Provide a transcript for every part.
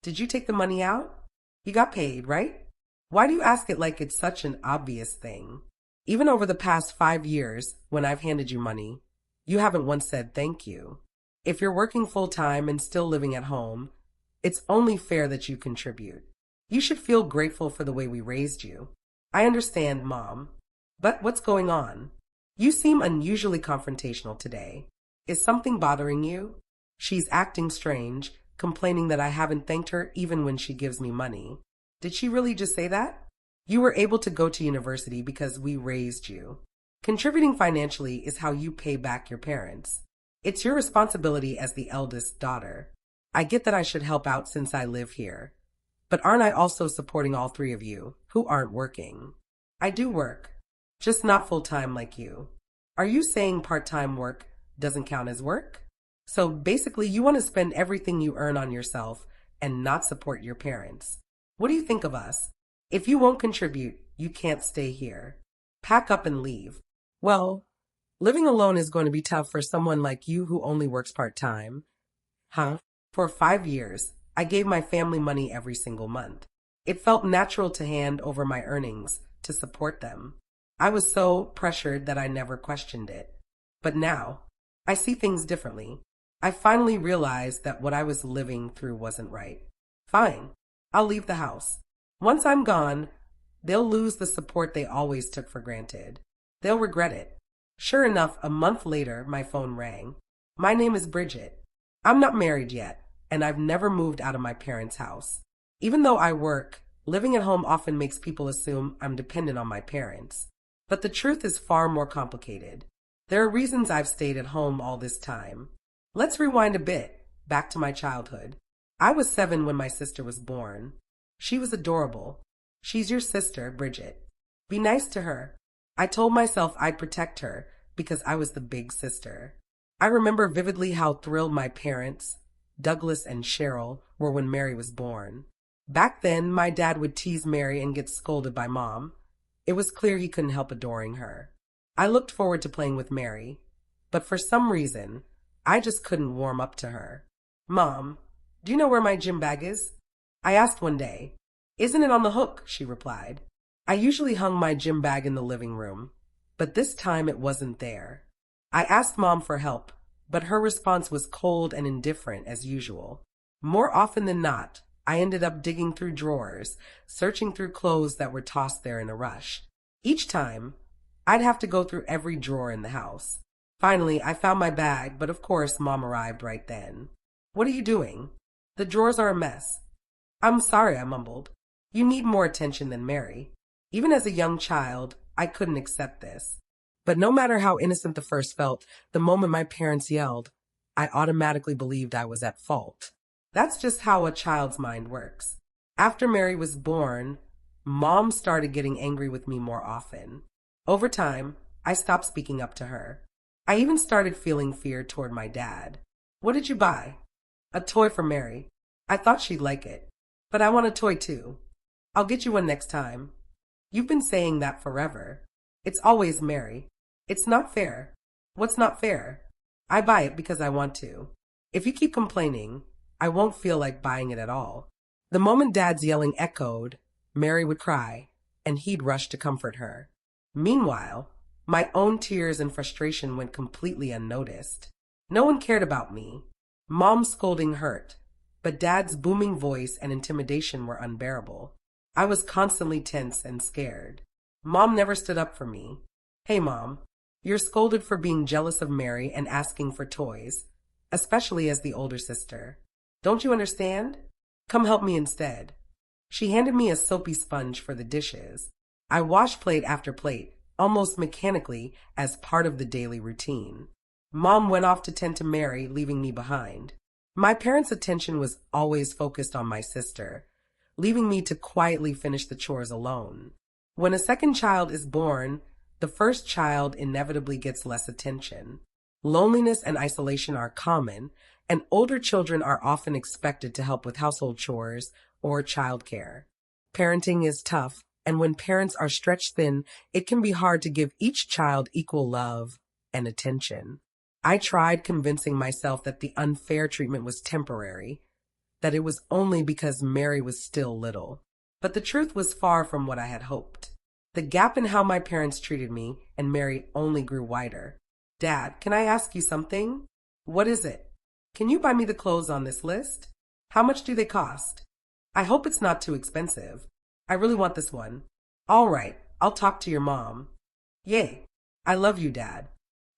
Did you take the money out? You got paid, right? Why do you ask it like it's such an obvious thing? Even over the past 5 years, when I've handed you money, you haven't once said thank you. If you're working full time and still living at home, it's only fair that you contribute. You should feel grateful for the way we raised you. I understand, Mom. But what's going on? You seem unusually confrontational today. Is something bothering you? She's acting strange, complaining that I haven't thanked her even when she gives me money. Did she really just say that? You were able to go to university because we raised you. Contributing financially is how you pay back your parents. It's your responsibility as the eldest daughter. I get that I should help out since I live here. But aren't I also supporting all three of you who aren't working? I do work, just not full-time like you. Are you saying part-time work doesn't count as work? So basically you want to spend everything you earn on yourself and not support your parents. What do you think of us? If you won't contribute, you can't stay here. Pack up and leave. Well, living alone is going to be tough for someone like you who only works part-time. Huh? For 5 years, I gave my family money every single month. It felt natural to hand over my earnings to support them. I was so pressured that I never questioned it. But now, I see things differently. I finally realized that what I was living through wasn't right. Fine, I'll leave the house. Once I'm gone, they'll lose the support they always took for granted. They'll regret it. Sure enough, a month later, my phone rang. My name is Bridget. I'm not married yet, and I've never moved out of my parents' house. Even though I work, living at home often makes people assume I'm dependent on my parents. But the truth is far more complicated. There are reasons I've stayed at home all this time. Let's rewind a bit, back to my childhood. I was 7 when my sister was born. She was adorable. She's your sister, Bridget. Be nice to her. I told myself I'd protect her because I was the big sister. I remember vividly how thrilled my parents, Douglas and Cheryl, were when Mary was born. Back then, my dad would tease Mary and get scolded by Mom. It was clear he couldn't help adoring her. I looked forward to playing with Mary, but for some reason, I just couldn't warm up to her. Mom, do you know where my gym bag is? I asked one day. Isn't it on the hook? She replied. I usually hung my gym bag in the living room, but this time it wasn't there. I asked Mom for help, but her response was cold and indifferent as usual. More often than not, I ended up digging through drawers, searching through clothes that were tossed there in a rush. Each time, I'd have to go through every drawer in the house. Finally, I found my bag, but of course, Mom arrived right then. What are you doing? The drawers are a mess. I'm sorry, I mumbled. You need more attention than Mary. Even as a young child, I couldn't accept this. But no matter how innocent the first felt, the moment my parents yelled, I automatically believed I was at fault. That's just how a child's mind works. After Mary was born, Mom started getting angry with me more often. Over time, I stopped speaking up to her. I even started feeling fear toward my dad. What did you buy? A toy for Mary. I thought she'd like it. But I want a toy too. I'll get you one next time. You've been saying that forever. It's always Mary. It's not fair. What's not fair? I buy it because I want to. If you keep complaining, I won't feel like buying it at all. The moment Dad's yelling echoed, Mary would cry, and he'd rush to comfort her. Meanwhile, my own tears and frustration went completely unnoticed. No one cared about me. Mom's scolding hurt, but Dad's booming voice and intimidation were unbearable. I was constantly tense and scared. Mom never stood up for me. Hey, Mom, you're scolded for being jealous of Mary and asking for toys, especially as the older sister. Don't you understand? Come help me instead. She handed me a soapy sponge for the dishes. I washed plate after plate, almost mechanically, as part of the daily routine. Mom went off to tend to Mary, leaving me behind. My parents' attention was always focused on my sister, leaving me to quietly finish the chores alone. When a second child is born, the first child inevitably gets less attention. Loneliness and isolation are common, and older children are often expected to help with household chores or childcare. Parenting is tough, and when parents are stretched thin, it can be hard to give each child equal love and attention. I tried convincing myself that the unfair treatment was temporary, that it was only because Mary was still little. But the truth was far from what I had hoped. The gap in how my parents treated me and Mary only grew wider. Dad, can I ask you something? What is it? Can you buy me the clothes on this list? How much do they cost? I hope it's not too expensive. I really want this one. All right, I'll talk to your mom. Yay. I love you, Dad.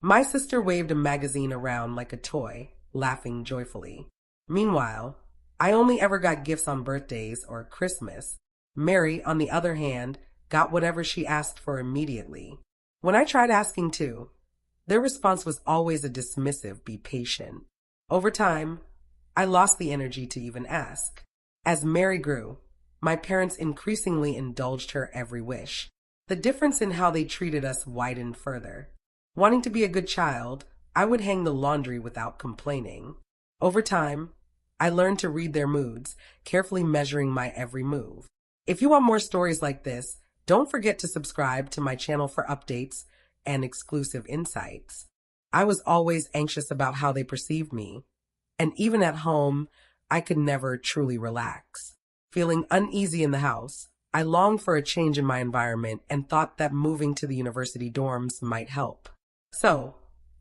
My sister waved a magazine around like a toy, laughing joyfully. Meanwhile, I only ever got gifts on birthdays or Christmas. Mary, on the other hand, got whatever she asked for immediately. When I tried asking too, their response was always a dismissive, be patient. Over time, I lost the energy to even ask. As Mary grew, my parents increasingly indulged her every wish. The difference in how they treated us widened further. Wanting to be a good child, I would hang the laundry without complaining. Over time, I learned to read their moods, carefully measuring my every move. If you want more stories like this, don't forget to subscribe to my channel for updates and exclusive insights. I was always anxious about how they perceived me, and even at home, I could never truly relax. Feeling uneasy in the house, I longed for a change in my environment and thought that moving to the university dorms might help. So,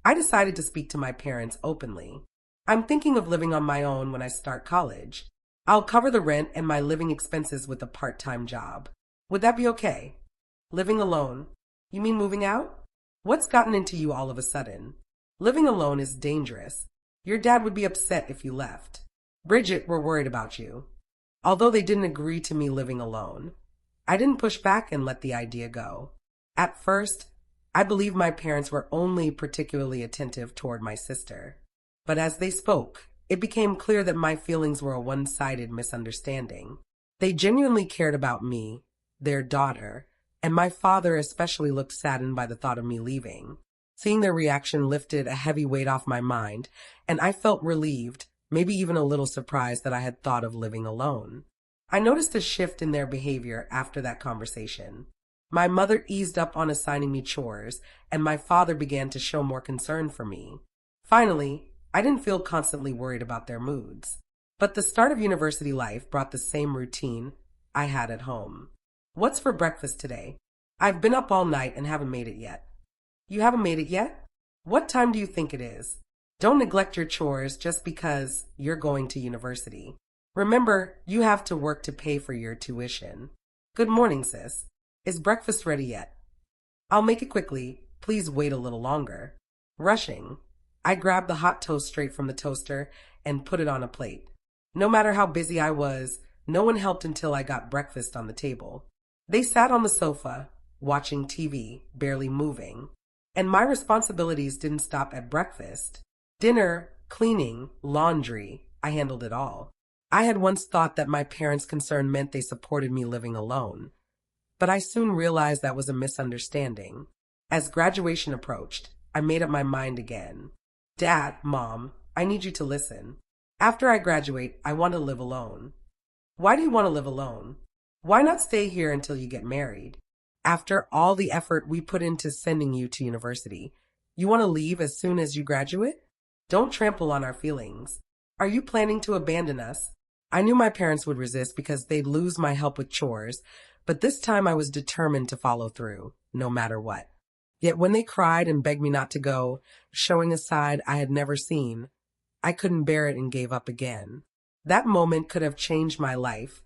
I decided to speak to my parents openly. I'm thinking of living on my own when I start college. I'll cover the rent and my living expenses with a part-time job. Would that be okay? Living alone? You mean moving out? What's gotten into you all of a sudden? Living alone is dangerous. Your dad would be upset if you left. Bridget were worried about you. Although they didn't agree to me living alone, I didn't push back and let the idea go. At first, I believed my parents were only particularly attentive toward my sister. But as they spoke, it became clear that my feelings were a one-sided misunderstanding. They genuinely cared about me, their daughter, and my father especially looked saddened by the thought of me leaving. Seeing their reaction lifted a heavy weight off my mind, and I felt relieved, maybe even a little surprised that I had thought of living alone. I noticed a shift in their behavior after that conversation. My mother eased up on assigning me chores, and my father began to show more concern for me. Finally, I didn't feel constantly worried about their moods. But the start of university life brought the same routine I had at home. What's for breakfast today? I've been up all night and haven't made it yet. You haven't made it yet? What time do you think it is? Don't neglect your chores just because you're going to university. Remember, you have to work to pay for your tuition. Good morning, sis. Is breakfast ready yet? I'll make it quickly. Please wait a little longer. Rushing. I grabbed the hot toast straight from the toaster and put it on a plate. No matter how busy I was, no one helped until I got breakfast on the table. They sat on the sofa, watching TV, barely moving. And my responsibilities didn't stop at breakfast. Dinner, cleaning, laundry, I handled it all. I had once thought that my parents' concern meant they supported me living alone. But I soon realized that was a misunderstanding. As graduation approached, I made up my mind again. Dad, Mom, I need you to listen. After I graduate, I want to live alone. Why do you want to live alone? Why not stay here until you get married? After all the effort we put into sending you to university, you want to leave as soon as you graduate? Don't trample on our feelings. Are you planning to abandon us? I knew my parents would resist because they'd lose my help with chores, but this time I was determined to follow through, no matter what. Yet when they cried and begged me not to go, showing a side I had never seen, I couldn't bear it and gave up again. That moment could have changed my life,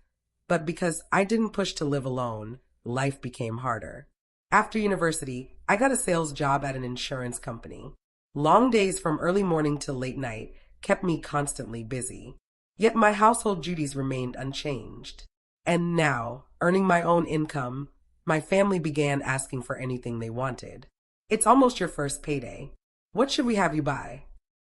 but because I didn't push to live alone, life became harder. After university, I got a sales job at an insurance company. Long days from early morning till late night kept me constantly busy. Yet my household duties remained unchanged. And now, earning my own income, my family began asking for anything they wanted. It's almost your first payday. What should we have you buy?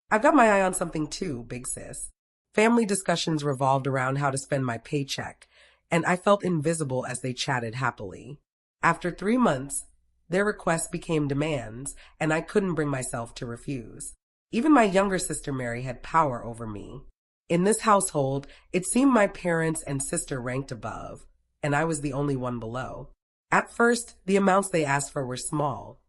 I've got my eye on something too, big sis. Family discussions revolved around how to spend my paycheck, and I felt invisible as they chatted happily. After 3 months, their requests became demands, and I couldn't bring myself to refuse. Even my younger sister Mary had power over me. In this household, it seemed my parents and sister ranked above, and I was the only one below. At first, the amounts they asked for were small,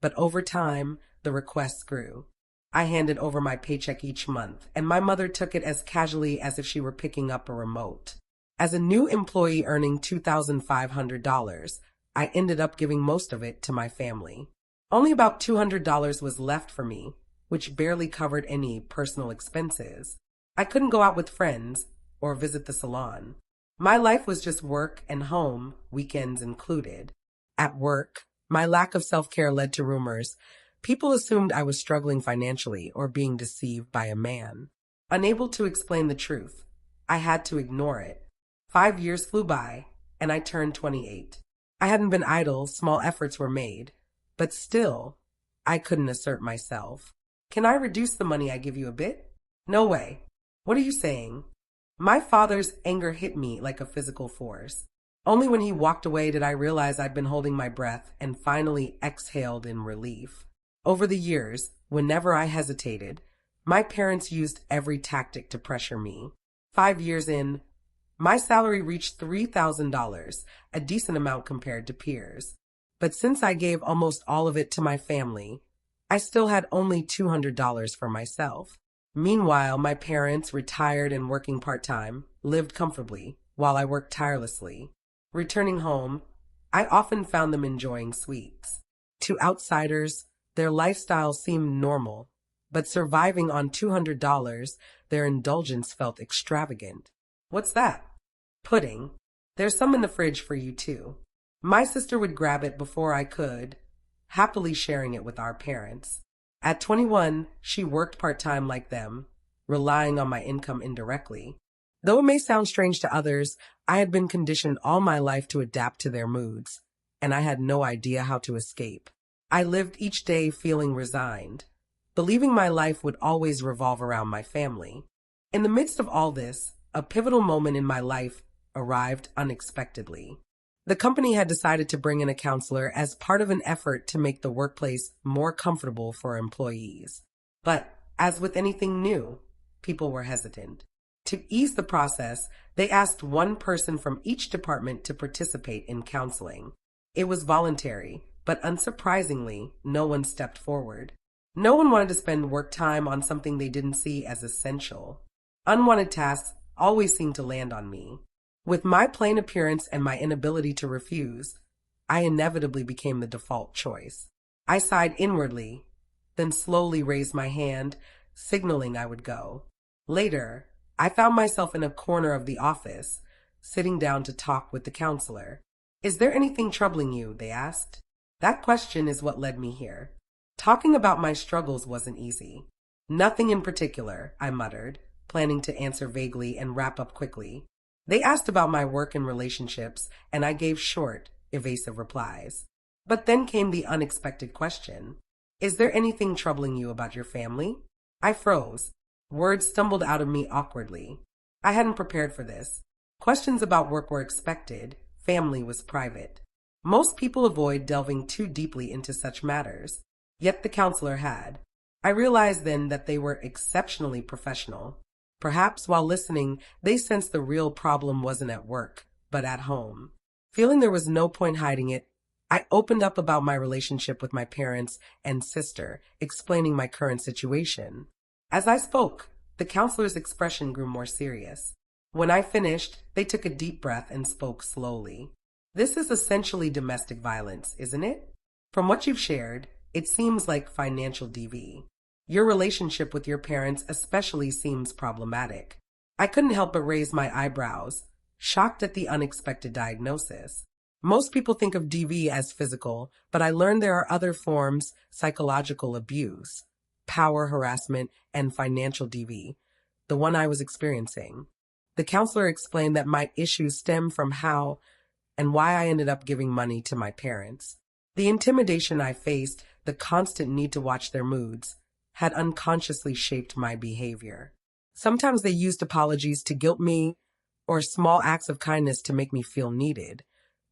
but over time, the requests grew. I handed over my paycheck each month, and my mother took it as casually as if she were picking up a remote. As a new employee earning $2,500, I ended up giving most of it to my family. Only about $200 was left for me, which barely covered any personal expenses. I couldn't go out with friends or visit the salon. My life was just work and home, weekends included. At work, my lack of self-care led to rumors. People assumed I was struggling financially or being deceived by a man. Unable to explain the truth, I had to ignore it. 5 years flew by, and I turned 28. I hadn't been idle, small efforts were made, but still, I couldn't assert myself. Can I reduce the money I give you a bit? No way. What are you saying? My father's anger hit me like a physical force. Only when he walked away did I realize I'd been holding my breath and finally exhaled in relief. Over the years, whenever I hesitated, my parents used every tactic to pressure me. 5 years in, my salary reached $3,000, a decent amount compared to peers. But since I gave almost all of it to my family, I still had only $200 for myself. Meanwhile, my parents, retired and working part-time, lived comfortably while I worked tirelessly. Returning home, I often found them enjoying sweets. To outsiders, their lifestyle seemed normal, but surviving on $200, their indulgence felt extravagant. What's that? Pudding. There's some in the fridge for you too. My sister would grab it before I could, happily sharing it with our parents. At 21, she worked part-time like them, relying on my income indirectly. Though it may sound strange to others, I had been conditioned all my life to adapt to their moods, and I had no idea how to escape. I lived each day feeling resigned, believing my life would always revolve around my family. In the midst of all this, a pivotal moment in my life arrived unexpectedly. The company had decided to bring in a counselor as part of an effort to make the workplace more comfortable for employees. But, as with anything new, people were hesitant. To ease the process, they asked one person from each department to participate in counseling. It was voluntary, but unsurprisingly, no one stepped forward. No one wanted to spend work time on something they didn't see as essential. Unwanted tasks always seemed to land on me. With my plain appearance and my inability to refuse, I inevitably became the default choice. I sighed inwardly, then slowly raised my hand, signaling I would go. Later, I found myself in a corner of the office, sitting down to talk with the counselor. "Is there anything troubling you?" they asked. That question is what led me here. Talking about my struggles wasn't easy. "Nothing in particular," I muttered, planning to answer vaguely and wrap up quickly. They asked about my work and relationships, and I gave short, evasive replies. But then came the unexpected question. "Is there anything troubling you about your family?" I froze. Words stumbled out of me awkwardly. I hadn't prepared for this. Questions about work were expected. Family was private. Most people avoid delving too deeply into such matters. Yet the counselor had. I realized then that they were exceptionally professional. Perhaps while listening, they sensed the real problem wasn't at work, but at home. Feeling there was no point hiding it, I opened up about my relationship with my parents and sister, explaining my current situation. As I spoke, the counselor's expression grew more serious. When I finished, they took a deep breath and spoke slowly. "This is essentially domestic violence, isn't it? From what you've shared, it seems like financial DV. Your relationship with your parents especially seems problematic." I couldn't help but raise my eyebrows, shocked at the unexpected diagnosis. Most people think of DV as physical, but I learned there are other forms: psychological abuse, power harassment, and financial DV, the one I was experiencing. The counselor explained that my issues stem from how and why I ended up giving money to my parents. The intimidation I faced, the constant need to watch their moods, had unconsciously shaped my behavior. Sometimes they used apologies to guilt me or small acts of kindness to make me feel needed,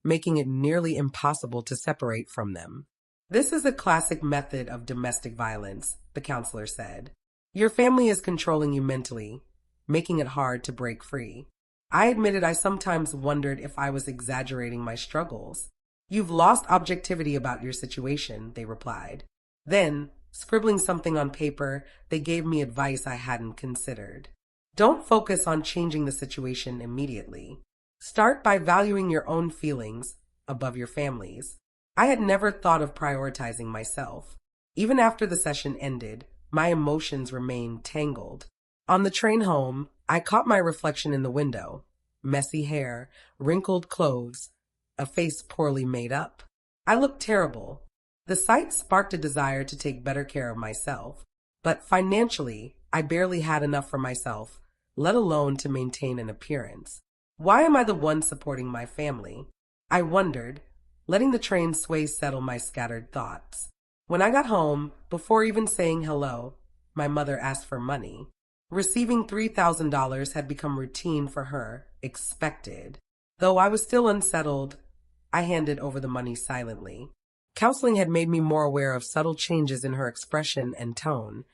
making it nearly impossible to separate from them. "This is a classic method of domestic violence," the counselor said. "Your family is controlling you mentally, making it hard to break free." I admitted I sometimes wondered if I was exaggerating my struggles. "You've lost objectivity about your situation," they replied. Then, Scribbling something on paper, they gave me advice I hadn't considered. Don't focus on changing the situation immediately. Start by valuing your own feelings above your family's. I had never thought of prioritizing myself. Even after the session ended, my emotions remained tangled. On the train home, I caught my reflection in the window. Messy hair, wrinkled clothes, a face poorly made up. I looked terrible. The sight sparked a desire to take better care of myself. But financially, I barely had enough for myself, let alone to maintain an appearance. Why am I the one supporting my family? I wondered, letting the train sway settle my scattered thoughts. When I got home, before even saying hello, my mother asked for money. Receiving $3,000 had become routine for her, expected. Though I was still unsettled, I handed over the money silently. Counseling had made me more aware of subtle changes in her expression and tone,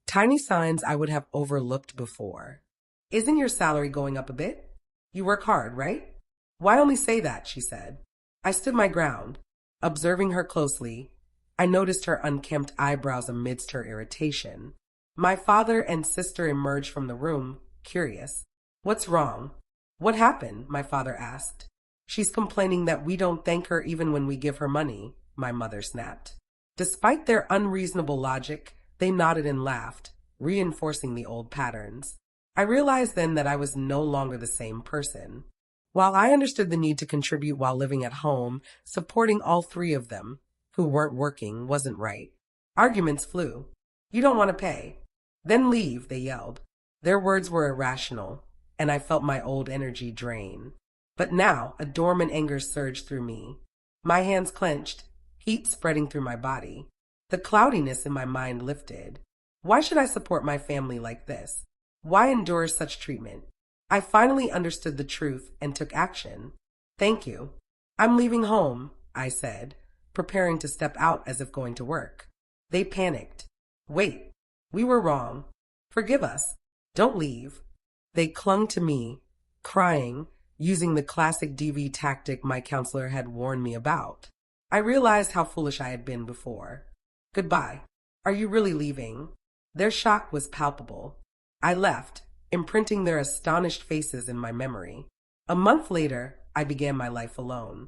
tiny signs I would have overlooked before. Isn't your salary going up a bit? You work hard, right? Why only say that, she said. I stood my ground. Observing her closely, I noticed her unkempt eyebrows amidst her irritation. My father and sister emerged from the room, curious. What's wrong? What happened? My father asked. She's complaining that we don't thank her even when we give her money, my mother snapped. Despite their unreasonable logic, they nodded and laughed, reinforcing the old patterns. I realized then that I was no longer the same person. While I understood the need to contribute while living at home, supporting all three of them, who weren't working, wasn't right. Arguments flew. You don't want to pay. Then leave, they yelled. Their words were irrational, and I felt my old energy drain. But now, a dormant anger surged through me. My hands clenched, heat spreading through my body. The cloudiness in my mind lifted. Why should I support my family like this? Why endure such treatment? I finally understood the truth and took action. Thank you. I'm leaving home, I said, preparing to step out as if going to work. They panicked. Wait, we were wrong. Forgive us. Don't leave. They clung to me, crying, using the classic DV tactic my counselor had warned me about. I realized how foolish I had been before. Goodbye. Are you really leaving? Their shock was palpable. I left, imprinting their astonished faces in my memory. A month later, I began my life alone.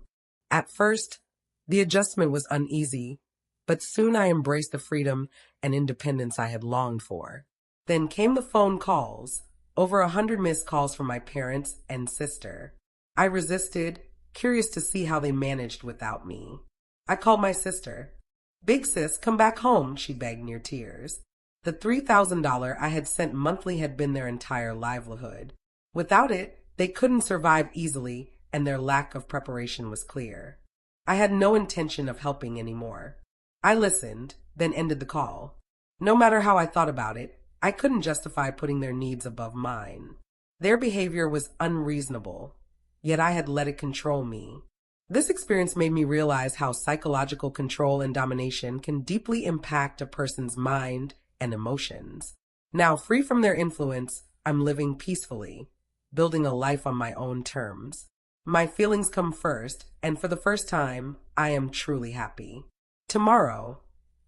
At first, the adjustment was uneasy, but soon I embraced the freedom and independence I had longed for. Then came the phone calls, over 100 missed calls from my parents and sister. I resisted, curious to see how they managed without me. I called my sister. Big sis, come back home, she begged near tears. The $3,000 I had sent monthly had been their entire livelihood. Without it, they couldn't survive easily, and their lack of preparation was clear. I had no intention of helping anymore. I listened, then ended the call. No matter how I thought about it, I couldn't justify putting their needs above mine. Their behavior was unreasonable, yet I had let it control me. This experience made me realize how psychological control and domination can deeply impact a person's mind and emotions. Now, free from their influence, I'm living peacefully, building a life on my own terms. My feelings come first, and for the first time, I am truly happy. Tomorrow,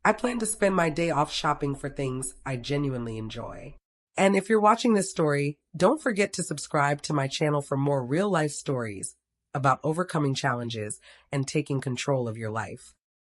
I plan to spend my day off shopping for things I genuinely enjoy. And if you're watching this story, don't forget to subscribe to my channel for more real-life stories about overcoming challenges and taking control of your life.